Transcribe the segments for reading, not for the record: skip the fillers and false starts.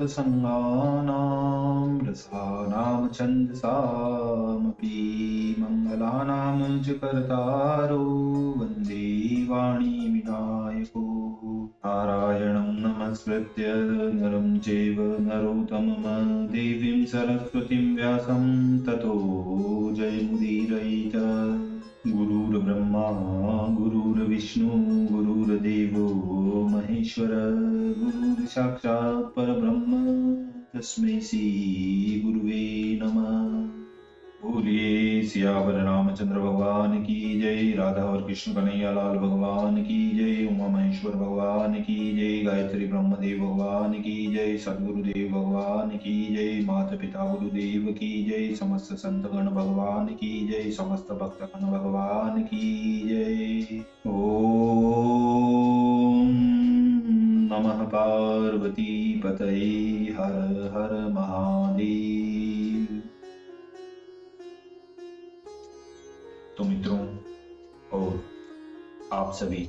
सर्वसङ्गानां रसानां छन्दसामपि मङ्गलानां च कर्तारो वन्दे वाणी विनायको नारायणं नमस्कृत्य नरं चैव नरोत्तमं देवीं सरस्वतीं व्यासं ततो जयमुदीरयेत्। गुरुर्ब्रह्मा गुरुर्विष्णु गुरुर्देवो महेश्वर गुरुर्साक्षात् परब्रह्म तस्मै श्री गुरुवे नमः। बोलिए सियावर रामचंद्र भगवान की जय, राधा और कृष्ण कन्हैया लाल भगवान की जय, उमा महेश्वर भगवान की जय, गायत्री ब्रह्मदेव भगवान की जय, सदगुरुदेव भगवान की जय, माता पिता गुरुदेव की जय, समस्त संतगण भगवान की जय, समस्त भक्तगण भगवान की जय। ओम नमः पार्वती पतये हर हर महादेव। तो मित्रों और आप सभी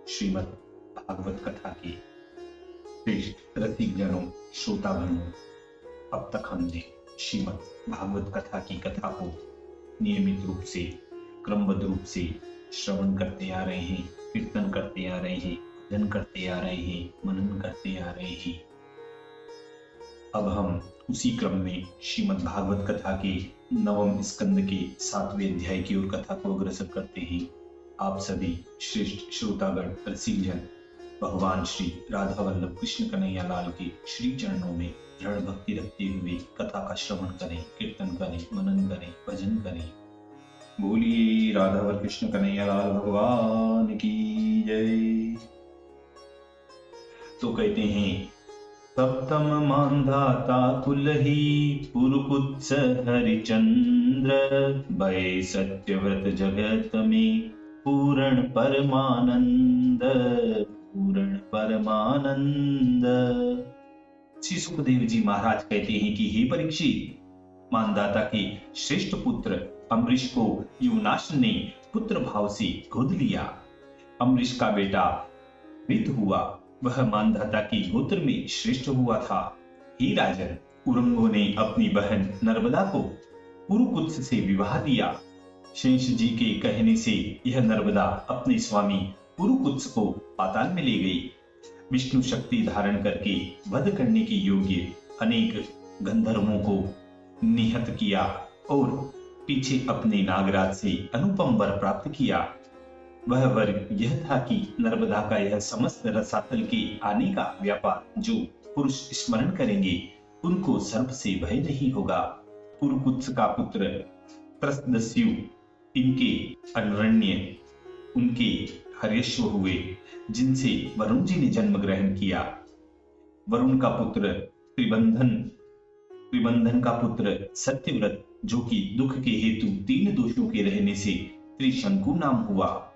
श्रीमद् भागवत कथा के श्रेष्ठ रसिक जनों, श्रोतागणों, अब तक हमने श्रीमद् भागवत कथा की कथा को नियमित रूप से क्रमबद्ध रूप से श्रवण करते आ रहे हैं, कीर्तन करते आ रहे हैं, भजन करते आ रहे हैं, मनन करते आ रहे हैं। अब हम उसी क्रम में श्रीमद् भागवत कथा के नवम स्कंद के 7वें अध्याय की ओर कथा को अग्रसर करते हैं। आप सभी श्रेष्ठ श्रोतागण रसिकजन भगवान श्री राधा वल्लभ कृष्ण कन्हैया लाल के श्री चरणों में दृढ़ भक्ति रखते हुए कथा का श्रवण करें, कीर्तन करें, मनन करें, भजन करें। बोलिए राधा वल्लभ कृष्ण कन्हैया लाल भगवान की जय। तो कहते हैं, सप्तम मांधाता कुलही पुरुकुत्स हरिचंद्र भय सत्यव्रत जगत में पूर्ण परमानंद, पूर्ण परमानंद। श्री सुखदेव जी महाराज कहते हैं कि हे परीक्षित, मानदाता के श्रेष्ठ पुत्र अम्बरीश को युवनाश ने पुत्र भाव से गोद लिया। अम्बरीश का बेटा मृत हुआ, वह मानधाता की गोत्र में श्रेष्ठ हुआ था। हे राजन, उरंगों ने अपनी बहन नर्मदा को पुरुकुत्स से विवाह दिया। शेष जी के कहने से यह नर्मदा अपने स्वामी पुरुकुत्स को पाताल में ले गई। विष्णु शक्ति धारण करके वध करने के योग्य अनेक गंधर्वों को निहत किया और पीछे अपने नागराज से अनुपम वर प्राप्त किया। वह वर यह था कि नर्मदा का यह समस्त रसातल के आने का व्यापार जो पुरुष स्मरण करेंगे उनको सर्प से भय नहीं होगा। पुरुकुत्स का पुत्र त्रसदस्यु इनके अनरण्य उनके हर्यश्व हुए, जिनसे वरुण जी ने जन्म ग्रहण किया। वरुण का पुत्र त्रिबंधन का पुत्र सत्यव्रत, जो कि दुख के हेतु 3 दोषों के रहने से त्रिशंकु नाम हुआ।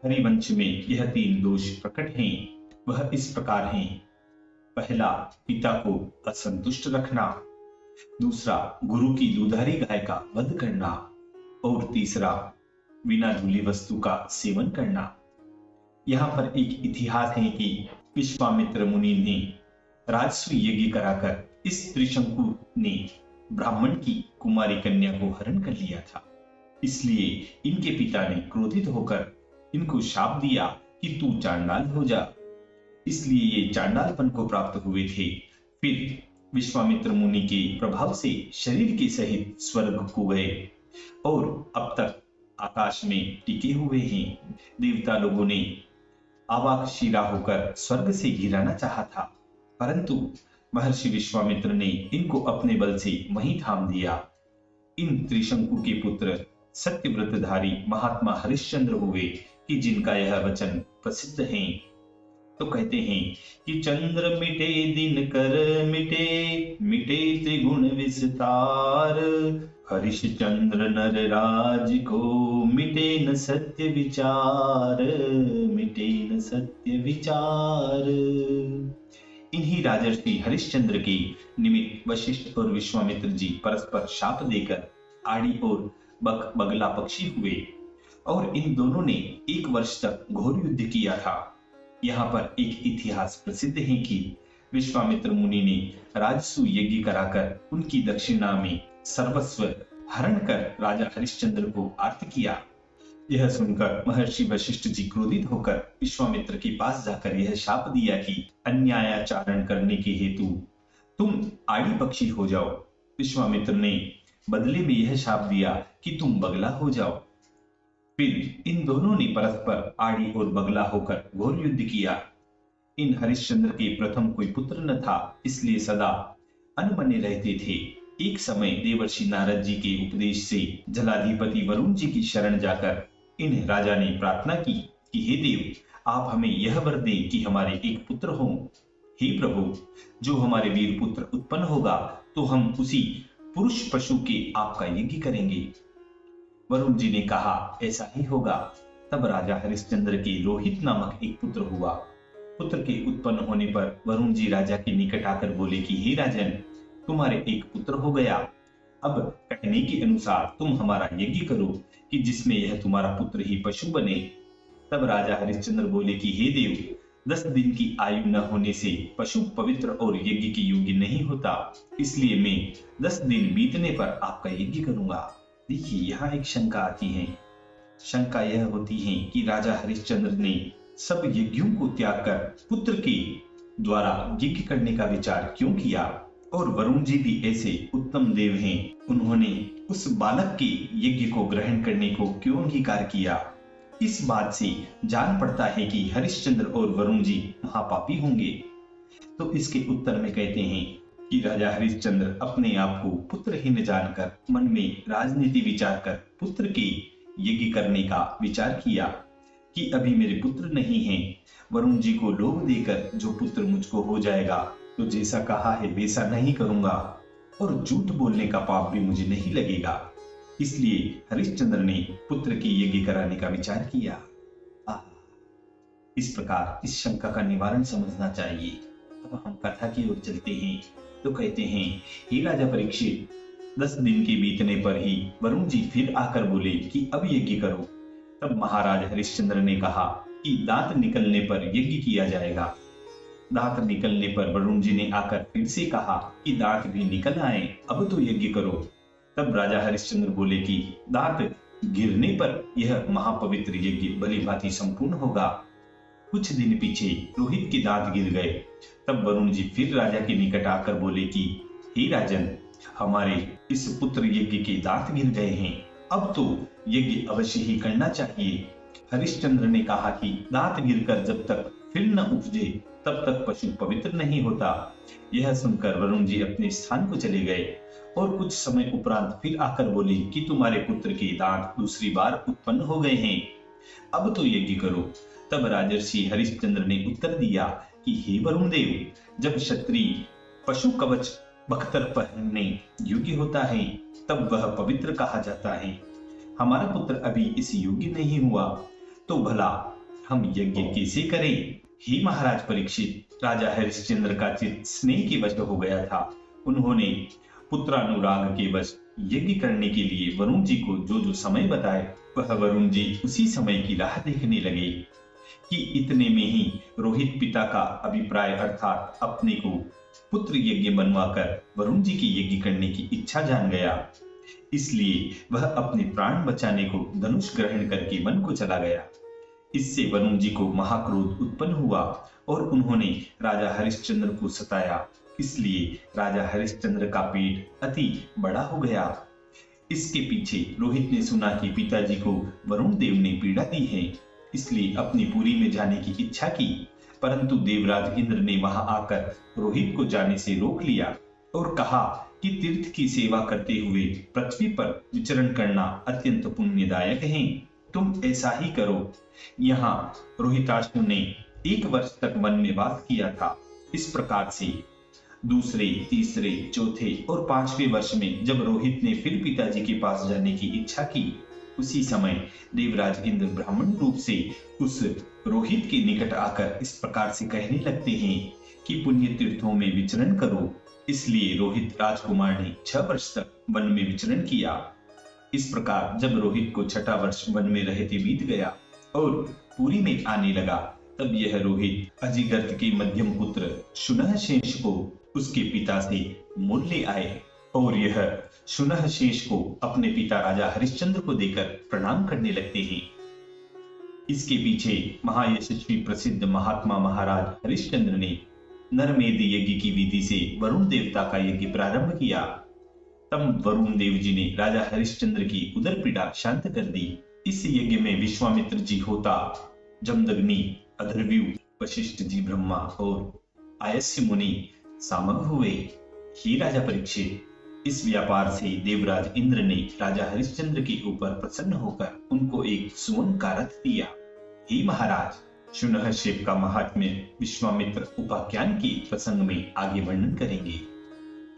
हरिवंश में यह 3 दोष प्रकट हैं। वह इस प्रकार हैं। पहला, पिता को असंतुष्ट रखना। दूसरा, गुरु की दुधारी गाय का वध करना। और तीसरा, बिना धुली वस्तु का सेवन करना। यहाँ पर एक इतिहास है कि विश्वामित्र मुनि ने राजस्व यज्ञ कराकर इस त्रिशंकु ने ब्राह्मण की कुमारी कन्या को हरण कर लिया था। इसलिए इनके पिता ने क्रोधित होकर इनको शाप दिया कि तू चांडाल हो जा। इसलिए ये चांडालपन को प्राप्त हुए थे। फिर विश्वामित्र मुनि के प्रभाव से शरीर के सहित स्वर्ग को गए और अब तक आकाश में टिके हुए हैं। देवता लोगों ने आवाक शिरा होकर स्वर्ग से गिराना चाहा था, परंतु महर्षि विश्वामित्र ने इनको अपने बल से वहीं थाम दिया। इन त्रिशंकु के पुत्र सत्यव्रतधारी महात्मा हरिश्चंद्र हुए कि जिनका यह वचन प्रसिद्ध है। तो कहते हैं कि चंद्र मिटे दिन कर मिटे, मिटे त्रिगुण विस्तार, हरिश्चंद्र नर राज को मिटे न सत्य विचार, मिटे न सत्य विचार। इन्हीं राजर्षि हरिश्चंद्र के निमित्त वशिष्ठ और विश्वामित्र जी परस्पर शाप देकर आड़ी और बगला पक्षी हुए और इन दोनों ने 1 वर्ष तक घोर युद्ध किया था। यहाँ पर एक इतिहास प्रसिद्ध है कि विश्वामित्र मुनि ने राजसू यज्ञ कराकर उनकी दक्षिणा में सर्वस्व हरण कर राजा हरिश्चंद्र को आर्त किया। यह सुनकर महर्षि वशिष्ठ जी क्रोधित होकर विश्वामित्र के पास जाकर यह शाप दिया कि अन्यायाचरण करने के हेतु तुम आड़ी पक्षी हो जाओ। विश्वामित्र ने बदले में यह शाप दिया कि तुम बगला हो जाओ। फिर इन दोनों ने परस्पर आड़ी और बगला होकर घोर युद्ध किया। इन हरिश्चंद्र के प्रथम कोई पुत्र न था, इसलिए सदा अनबने रहते थे। एक समय देवर्षि नारद जी के उपदेश से जलाधिपति वरुण जी की शरण जाकर इन राजा ने प्रार्थना की कि हे देव, आप हमें यह वर दें कि हमारे एक पुत्र हो। हे प्रभु, जो हमारे वीर पुत्र उत्पन्न होगा तो हम उसी पुरुष पशु के आपका यज्ञ करेंगे। वरुण जी ने कहा, ऐसा ही होगा। तब राजा हरिश्चंद्र के रोहित नामक एक पुत्र हुआ। पुत्र के उत्पन्न होने पर वरुण जी राजा के निकट आकर बोले कि हे राजन, तुम्हारे एक पुत्र हो गया। अब कहने के अनुसार तुम हमारा यज्ञ करो कि जिसमें यह तुम्हारा पुत्र ही पशु बने। तब राजा हरिश्चंद्र बोले कि हे देव, 10 दिन की आयु न होने से पशु पवित्र और यज्ञ के योग्य नहीं होता, इसलिए मैं 10 दिन बीतने पर आपका यज्ञ करूंगा। देखिए, यहाँ एक शंका आती है। शंका यह होती है कि राजा हरिश्चंद्र ने सब यज्ञों को त्याग कर पुत्र के द्वारा यज्ञ करने का विचार क्यों किया, और वरुण जी भी ऐसे उत्तम देव हैं, उन्होंने उस बालक के यज्ञ को ग्रहण करने को क्यों अंगीकार किया। इस बात से जान पड़ता है कि हरिश्चंद्र और वरुण जी महापापी होंगे। तो इसके उत्तर में कहते हैं कि राजा हरिश्चंद्र अपने आप को पुत्रहीन जानकर मन में राजनीति विचार कर पुत्र के यज्ञ करने का विचार किया कि अभी मेरे पुत्र नहीं हैं। वरुण जी को लोभ देकर जो पुत्र मुझको हो जाएगा तो जैसा कहा है वैसा नहीं करूंगा, और झूठ बोलने का पाप भी मुझे नहीं लगेगा। इसलिए हरिश्चंद्र ने पुत्र की यज्ञ कराने का विचार किया। इस प्रकार इस शंका का निवारण समझना चाहिए। अब हम कथा की ओर चलते हैं। तो कहते हैं, हे राजा परीक्षित, 10 दिन के बीतने पर ही वरुण जी फिर आकर बोले कि अब यज्ञ करो। तब महाराज हरिश्चंद्र ने कहा कि दांत निकलने पर यज्ञ किया जाएगा। दांत निकलने पर वरुण जी ने आकर फिर से कहा कि दांत भी निकल आए, अब तो यज्ञ करो। तब राजा हरिश्चंद्र बोले कि दांत गिरने पर यह महापवित्र यज्ञ भलीभांति संपूर्ण होगा। कुछ दिन पीछे रोहित के दांत गिर गए। तब वरुण जी फिर राजा के निकट आकर बोले कि हे राजन, हमारे इस पुत्र यज्ञ के दांत गिर गए हैं, अब तो यज्ञ अवश्य ही करना चाहिए। हरिश्चंद्र ने कहा कि दांत गिरकर जब तक फिर न उपजे तब तक पशु पवित्र नहीं होता। यह सुनकर वरुण जी अपने स्थान को चले गए और कुछ समय उपरांत फिर आकर बोले कि तुम्हारे पुत्र के दांत दूसरी बार उत्पन्न हो गए हैं, अब तो यज्ञ करो। तब राजर्षि हरिश्चंद्र ने उत्तर दिया कि हे वरुण देव, जब क्षत्रिय पशु कवच बख्तर पहनने योग्य होता है तब वह पवित्र कहा जाता है। हमारा पुत्र अभी इस योग्य नहीं हुआ तो भला हम यज्ञ कैसे करें। हे महाराज परीक्षित, राजा हरिश्चंद्र का चित्त स्नेह के वश हो गया था। उन्होंने पुत्रानुराग के वश यज्ञ करने के लिए वरुण जी को जो जो समय बताए वह वरुण जी उसी समय की राह देखने लगे कि इतने में ही रोहित पिता का अभिप्राय अर्थात अपने को पुत्र यज्ञ बनवाकर वरुण जी की यज्ञ करने की इच्छा जान गया। इसलिए वह अपने प्राण बचाने को धनुष ग्रहण करके वन को चला गया। इससे वरुण जी को महाक्रोध उत्पन्न हुआ और उन्होंने राजा हरिश्चंद्र को सताया। इसलिए राजा हरिश्चंद्र का पेट अति बड़ा हो गया। इसके पीछे रोहित ने सुना कि पिताजी को वरुण देव ने पीड़ा दी है, इसलिए अपनी पुरी में जाने की इच्छा की, परंतु देवराज इंद्र ने वहां आकर रोहित को जाने से रोक लिया और कहा कि तीर्थ की सेवा करते हुए पृथ्वी पर विचरण करना अत्यंत पुण्यदायक है, तुम ऐसा ही करो। यहाँ रोहिताश्व ने 1 वर्ष तक वन में वास किया था। इस प्रकार से दूसरे, तीसरे, चौथे और 5वें वर्ष में जब रोहित ने फिर पिताजी के पास जाने की इच्छा की, उसी समय देवराज इंद्र ब्राह्मण रूप से उस रोहित के निकट आकर इस प्रकार से कहने लगते हैं कि पुण्य तीर्थों में विचरण करो। इसलिए रोहित राजकुमार ने 6 वर्ष तक वन में विचरण किया। इस प्रकार जब रोहित को 6ठा वर्ष वन में रहते बीत गया और पुरी में आने लगा, तब यह रोहित अजिगर्त के मध्यम पुत्र शुनहशेष को उसके पिता से मोल ले आए और यह शुनहशेष को अपने पिता राजा हरिश्चंद्र को देकर प्रणाम करने लगते हैं। इसके पीछे महायशस्वी प्रसिद्ध महात्मा महाराज हरिश्चंद्र ने नरमेध यज्ञ की विधि से वरुण देवता का यज्ञ प्रारंभ किया। तब वरुण देव जी ने राजा हरिश्चंद्र की उदर पीड़ा शांत कर दी। इस यज्ञ में विश्वामित्र जी होता, जमदग्नि, अधर्व्यू, वशिष्ठ जी ब्रह्मा और आयस्य मुनि सामग हुए। ही राजा परीक्षित, इस व्यापार से देवराज इंद्र ने राजा हरिश्चंद्र के ऊपर प्रसन्न होकर उनको एक सुवर्ण का रथ दिया। हे महाराज, शुनहशेप का महात्म्य विश्वामित्र उपाख्यान के प्रसंग में आगे वर्णन करेंगे।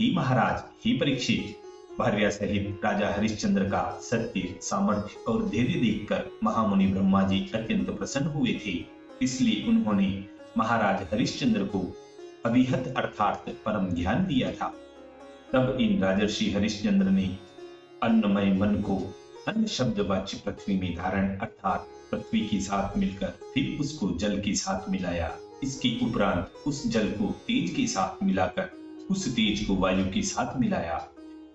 हे महाराज, हे परीक्षित, भार्या सहित राजा हरिश्चंद्र का सत्य, सामर्थ्य और धैर्य देखकर महामुनि ब्रह्मा जी अत्यंत प्रसन्न हुए थे। इसलिए उन्होंने महाराज हरिश्चंद्र को अभिहत अर्थात परम ज्ञान दिया था। तब इन राजर्षि हरिश्चंद्र ने अन्नमय मन को अन्न शब्द वाच्य पृथ्वी में धारण अर्थात पृथ्वी के साथ मिलकर फिर उसको जल के साथ मिलाया। इसके उपरांत उस जल को तेज के साथ मिलाकर उस तेज को वायु के साथ मिलाया।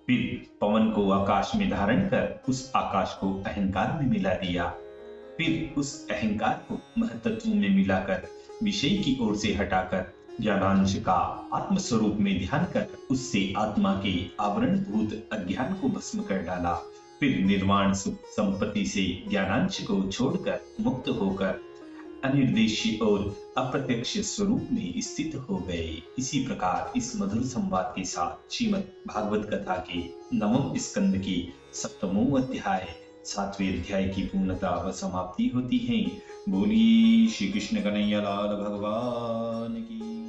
फिर पवन को आकाश में धारण कर उस आकाश को अहंकार में मिला दिया। फिर उस अहंकार को महतत्व में मिलाकर विषय की ओर से हटाकर ज्ञानांश का आत्म स्वरूप में ध्यान कर उससे आत्मा के आवरण भूत अज्ञान को भस्म कर डाला। फिर निर्वाण सुख संपत्ति से ज्ञानांश को छोड़कर मुक्त होकर अनिर्देश्य और अप्रत्यक्ष स्वरूप में स्थित हो गए। इसी प्रकार इस मधुर संवाद के साथ श्रीमद् भागवत कथा के 9वें स्कंद के 7वें अध्याय 7वें अध्याय की पूर्णता व समाप्ति होती है। बोलिए श्री कृष्ण कन्हैया लाल भगवान की।